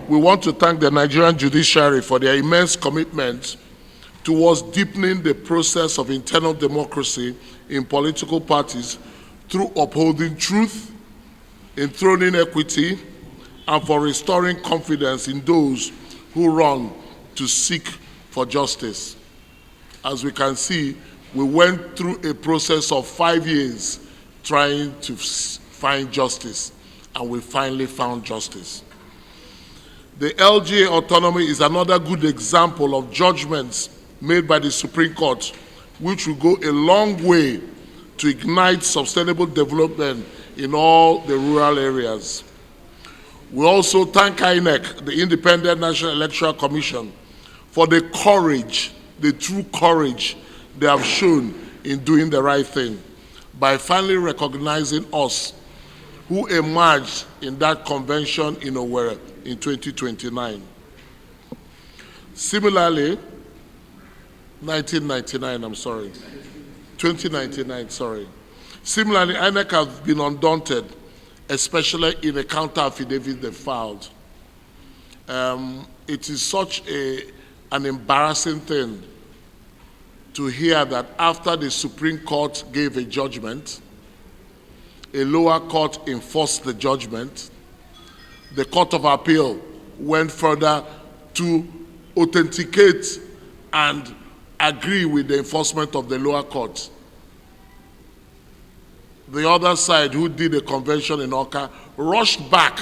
We want to thank the Nigerian judiciary for their immense commitment towards deepening the process of internal democracy in political parties through upholding truth, enthroning equity, and for restoring confidence in those who run to seek for justice. As we can see, we went through a process of 5 years trying to find justice, and we finally found justice. The LGA autonomy is another good example of judgments made by the Supreme Court, which will go a long way to ignite sustainable development in all the rural areas. We also thank INEC, the Independent National Electoral Commission, for the courage, the true courage they have shown in doing the right thing by finally recognizing us who emerged in that convention in Owerri in 2029. Similarly, 2099, sorry. Similarly, INEC has been undaunted, especially in a counter affidavit they filed. It is such an embarrassing thing to hear that after the Supreme Court gave a judgment, a lower court enforced the judgment. The Court of Appeal went further to authenticate and agree with the enforcement of the lower court. The other side, who did a convention in Oka, rushed back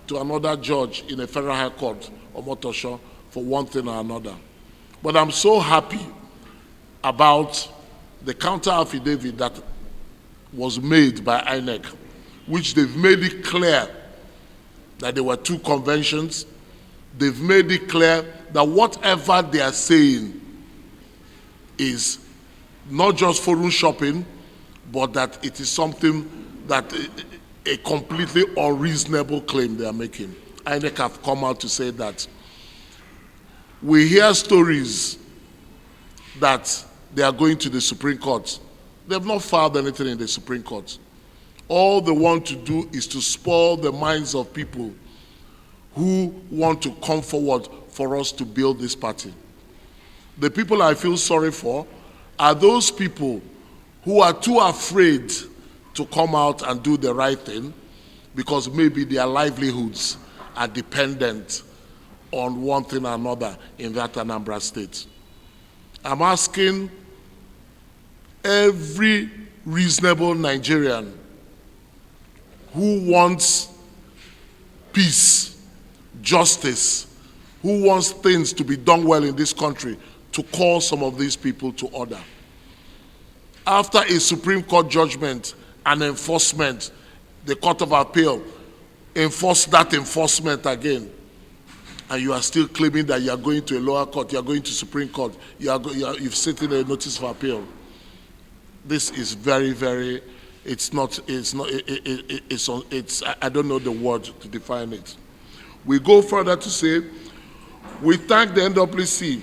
to another judge in a federal high court, Omotosho, for one thing or another. But I'm so happy about the counter affidavit that was made by INEC, which they've made it clear that there were two conventions. They've made it clear that whatever they are saying is not just forum shopping, but that it is something that a completely unreasonable claim they are making. INEC have come out to say that. We hear stories that they are going to the Supreme Court. They have not filed anything in the Supreme Court. All they want to do is to spoil the minds of people who want to come forward for us to build this party. The people I feel sorry for are those people who are too afraid to come out and do the right thing because maybe their livelihoods are dependent on one thing or another in that Anambra state. I'm asking every reasonable Nigerian who wants peace, justice, who wants things to be done well in this country, to call some of these people to order. After a Supreme Court judgment and enforcement, the Court of Appeal enforced that enforcement again, and you are still claiming that you are going to a lower court, you are going to Supreme Court, you've sent in a notice of appeal. This is very, very, I don't know the word to define it. We go further to say, we thank the NWC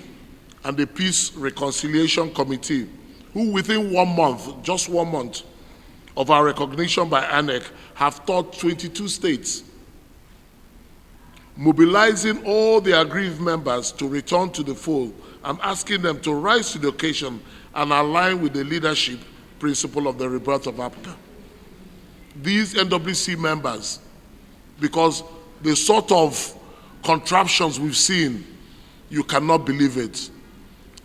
and the Peace Reconciliation Committee, who within 1 month, just 1 month, of our recognition by INEC, have taught 22 states, mobilizing all the aggrieved members to return to the fold and asking them to rise to the occasion and align with the leadership principle of the rebirth of APGA. These NWC members, because the sort of contraptions we've seen, you cannot believe it.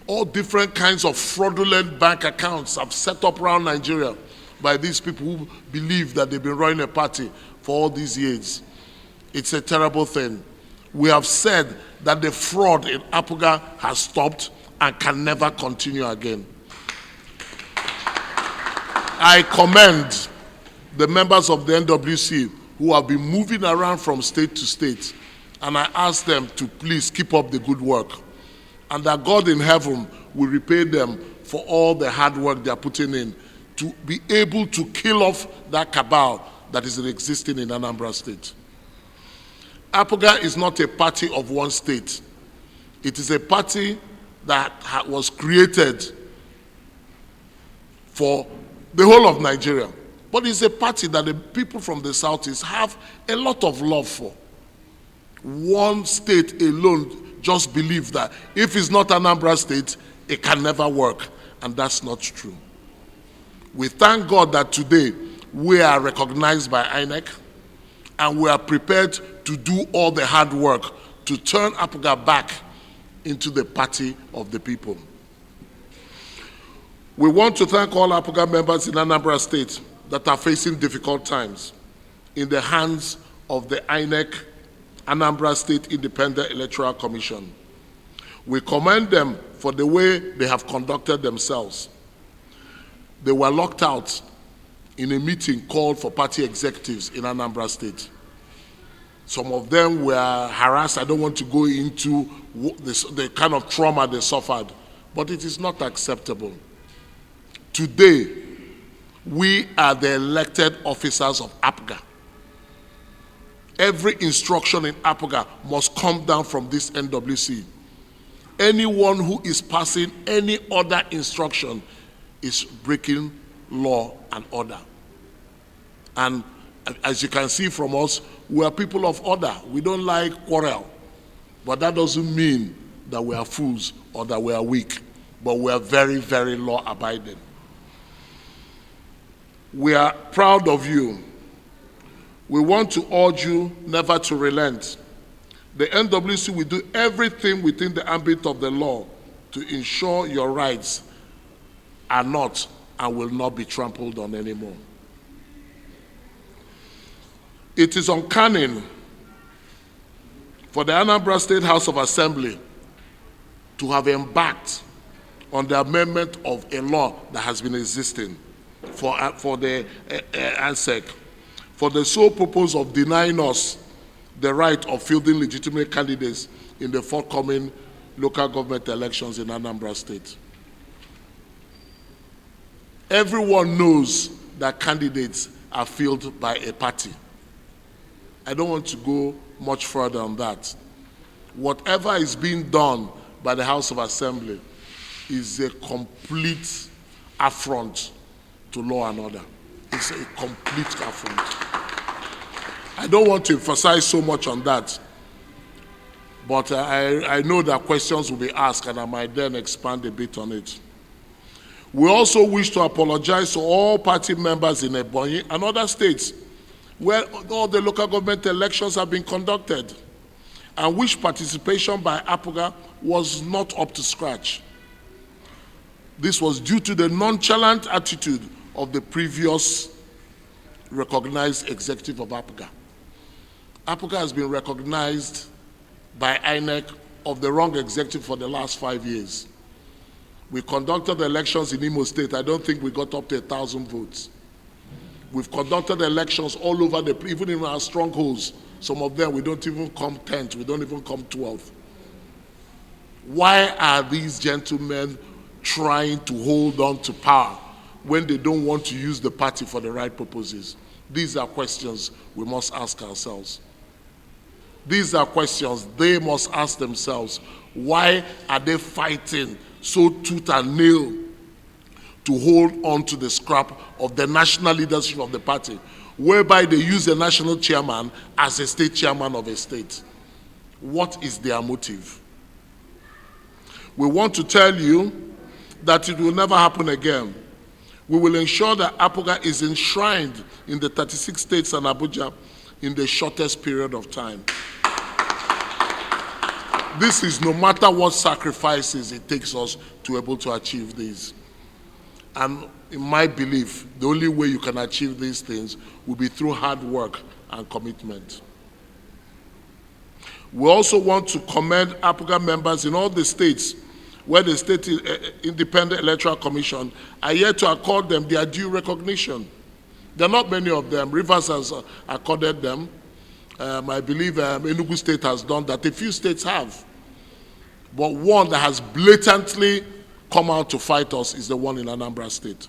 All different kinds of fraudulent bank accounts have set up around Nigeria by these people who believe that they've been running a party for all these years. It's a terrible thing. We have said that the fraud in APGA has stopped and can never continue again. I commend the members of the NWC who have been moving around from state to state, and I ask them to please keep up the good work, and that God in heaven will repay them for all the hard work they are putting in to be able to kill off that cabal that is existing in Anambra State. APGA is not a party of one state. It is a party that was created for the whole of Nigeria. But it's a party that the people from the Southeast have a lot of love for. One state alone just believes that if it's not Anambra State, it can never work. And that's not true. We thank God that today we are recognized by INEC and we are prepared to do all the hard work to turn APGA back into the party of the people. We want to thank all APGA members in Anambra State that are facing difficult times in the hands of the INEC, Anambra State Independent Electoral Commission. We commend them for the way they have conducted themselves. They were locked out in a meeting called for party executives in Anambra State. Some of them were harassed. I don't want to go into the kind of trauma they suffered, but it is not acceptable. Today, we are the elected officers of APGA. Every instruction in APGA must come down from this NWC. Anyone who is passing any other instruction is breaking law and order. And as you can see from us, we are people of order. We don't like quarrel. But that doesn't mean that we are fools or that we are weak. But we are very, very law-abiding. We are proud of you. We want to urge you never to relent. The NWC will do everything within the ambit of the law to ensure your rights are not and will not be trampled on anymore. It is uncanny for the Anambra State House of Assembly to have embarked on the amendment of a law that has been existing for the ANSEC, for the sole purpose of denying us the right of fielding legitimate candidates in the forthcoming local government elections in Anambra State. Everyone knows that candidates are fielded by a party. I don't want to go much further on that. Whatever is being done by the House of Assembly is a complete affront to law and order. It's a complete affront. I don't want to emphasize so much on that, but I know that questions will be asked and I might then expand a bit on it. We also wish to apologize to all party members in Ebonyi and other states where all the local government elections have been conducted and which participation by APGA was not up to scratch. This was due to the nonchalant attitude of the previous recognized executive of APGA. APGA has been recognized by INEC of the wrong executive for the last 5 years. We conducted the elections in Imo State. I don't think we got up to 1,000 votes. We've conducted elections all over even in our strongholds. Some of them we don't even come 10th, we don't even come 12th. Why are these gentlemen trying to hold on to power when they don't want to use the party for the right purposes? These are questions we must ask ourselves. These are questions they must ask themselves. Why are they fighting so tooth and nail to hold on to the scrap of the national leadership of the party, whereby they use the national chairman as a state chairman of a state? What is their motive? We want to tell you that it will never happen again. We will ensure that APGA is enshrined in the 36 states and Abuja in the shortest period of time. This is no matter what sacrifices it takes us to be able to achieve these. And in my belief, the only way you can achieve these things will be through hard work and commitment. We also want to commend APGA members in all the states where the State Independent Electoral Commission are yet to accord them their due recognition. There are not many of them. Rivers has accorded them. I believe Enugu State has done that. A few states have. But one that has blatantly come out to fight us is the one in Anambra State.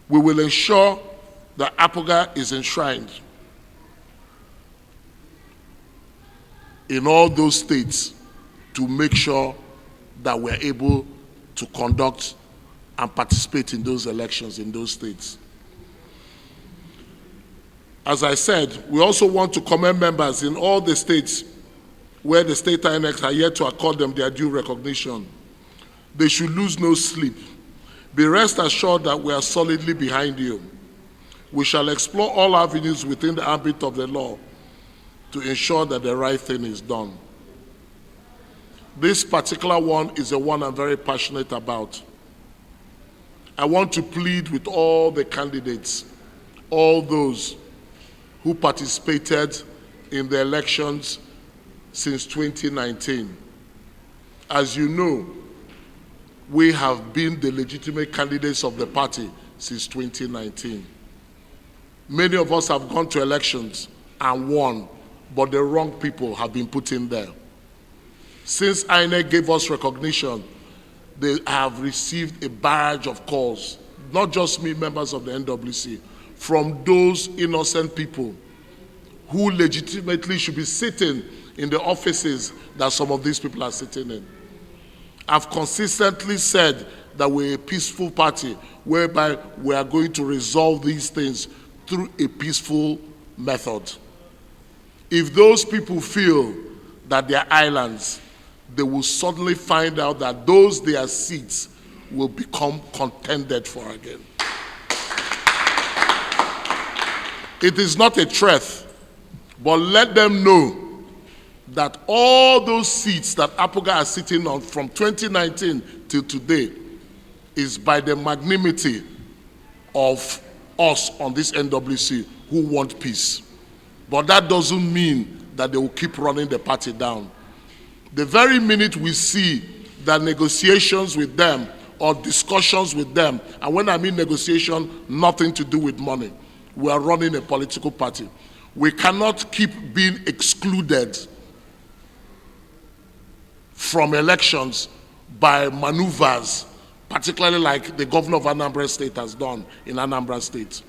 We will ensure that APGA is enshrined in all those states to make sure that we're able to conduct and participate in those elections in those states. As I said, we also want to commend members in all the states where the state INECs are yet to accord them their due recognition. They should lose no sleep. Be rest assured that we are solidly behind you. We shall explore all avenues within the ambit of the law to ensure that the right thing is done. This particular one is the one I'm very passionate about. I want to plead with all the candidates, all those who participated in the elections since 2019. As you know, we have been the legitimate candidates of the party since 2019. Many of us have gone to elections and won, but the wrong people have been put in there. Since INEC gave us recognition, they have received a barrage of calls, not just me, members of the NWC, from those innocent people who legitimately should be sitting in the offices that some of these people are sitting in. I've consistently said that we're a peaceful party whereby we are going to resolve these things through a peaceful method. If those people feel that they're islands, they will suddenly find out that those their seats will become contended for again. It is not a threat, but let them know that all those seats that APGA are sitting on from 2019 till today is by the magnanimity of us on this NWC who want peace. But that doesn't mean that they will keep running the party down. The very minute we see that negotiations with them or discussions with them, and when I mean negotiation, nothing to do with money, we are running a political party. We cannot keep being excluded from elections by maneuvers, particularly like the governor of Anambra State has done in Anambra State.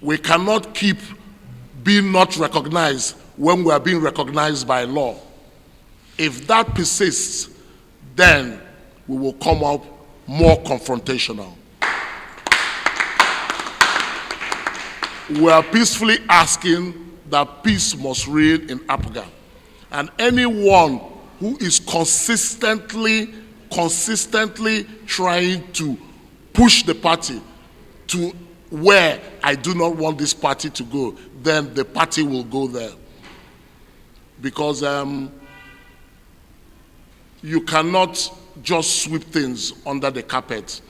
We cannot keep being not recognized when we are being recognized by law. If that persists, then we will come up more confrontational. We are peacefully asking that peace must reign in APGA. And anyone who is consistently trying to push the party to where I do not want this party to go, then the party will go there. Because you cannot just sweep things under the carpet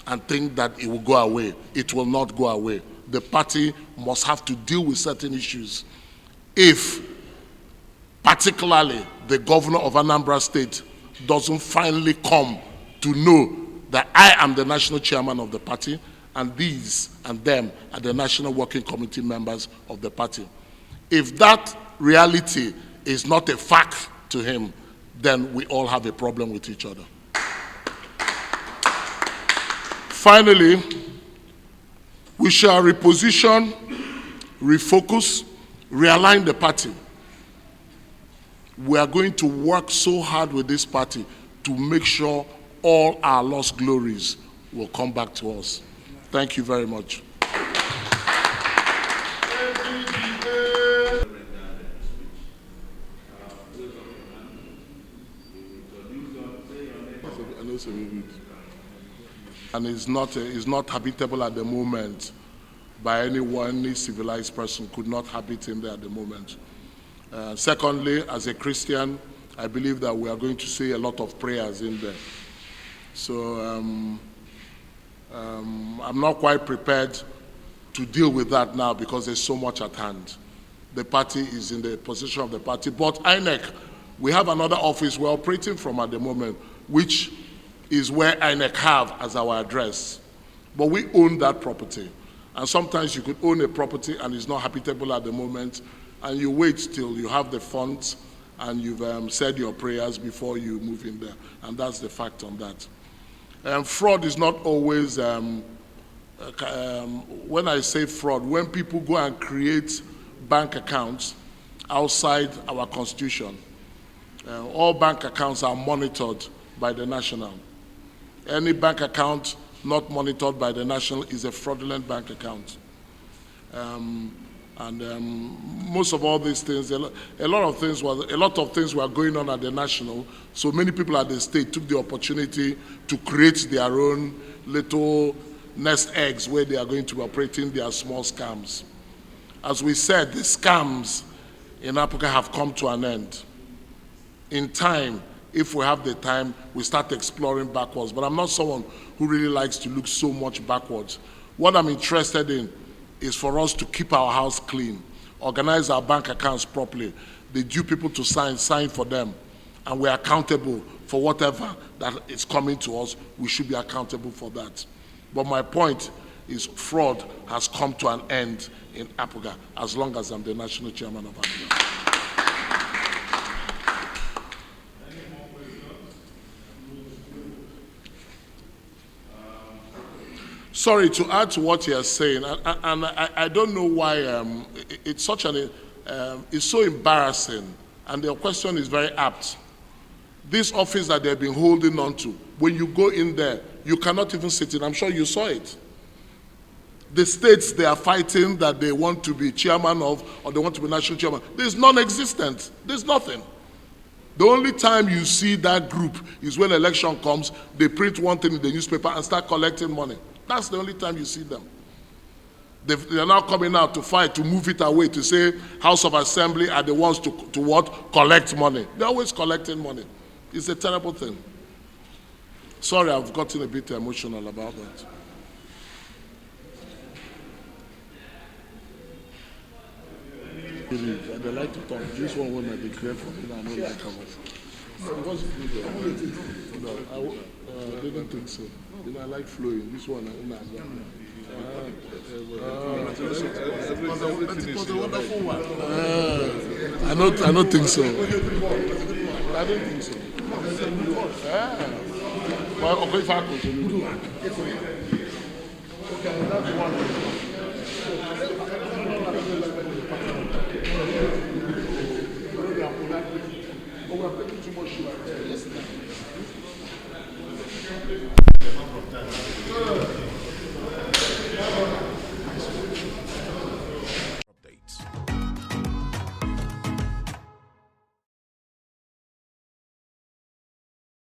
and think that it will go away. It will not go away. The party must have to deal with certain issues. If, particularly, the governor of Anambra State doesn't finally come to know that I am the national chairman of the party and these and them are the national working committee members of the party. If that reality is not a fact to him, then we all have a problem with each other. Finally, we shall reposition, refocus, realign the party. We are going to work so hard with this party to make sure all our lost glories will come back to us. Thank you very much. And it's not habitable at the moment by anyone. Any civilized person could not habit in there at the moment. Secondly, as a Christian, I believe that we are going to say a lot of prayers in there. So I'm not quite prepared to deal with that now because there's so much at hand. The party is in the position of the party. But INEC, we have another office we're operating from at the moment, which is where INEC have as our address. But we own that property. And sometimes you could own a property and it's not habitable at the moment, and you wait till you have the funds and you've said your prayers before you move in there. And that's the fact on that. Fraud is not always, when I say fraud, when people go and create bank accounts outside our constitution, all bank accounts are monitored by the national. Any bank account not monitored by the national is a fraudulent bank account. And most of all these things, a lot of things were going on at the national. So many people at the state took the opportunity to create their own little nest eggs where they are going to be operating their small scams. As we said, the scams in APGA have come to an end. In time, if we have the time, we start exploring backwards. But I'm not someone who really likes to look so much backwards. What I'm interested in is for us to keep our house clean, organize our bank accounts properly. They due people to sign for them, and we're accountable for whatever that is coming to us. We should be accountable for that. But my point is fraud has come to an end in APGA as long as I'm the national chairman of APGA. Sorry, to add to what you're saying, and I don't know why it's such an, it's so embarrassing, and your question is very apt. This office that they've been holding on to, when you go in there, you cannot even sit in. I'm sure you saw it. The states they are fighting that they want to be chairman of, or they want to be national chairman, there's non-existent. There's nothing. The only time you see that group is when election comes, they print one thing in the newspaper and start collecting money. That's the only time you see them. They are now coming out to fight, to move it away, to say House of Assembly are the ones to what? Collect money. They're always collecting money. It's a terrible thing. Sorry, I've gotten a bit emotional about that. They like to talk. This one when I declare for me, I don't like how much. What's good? No, I didn't think so. You know, I like flowing. This one, it was a wonderful one. I don't think so. I don't think so. Well, okay, if I could. Okay, that's one. Oh, we're putting too much sugar. Yes,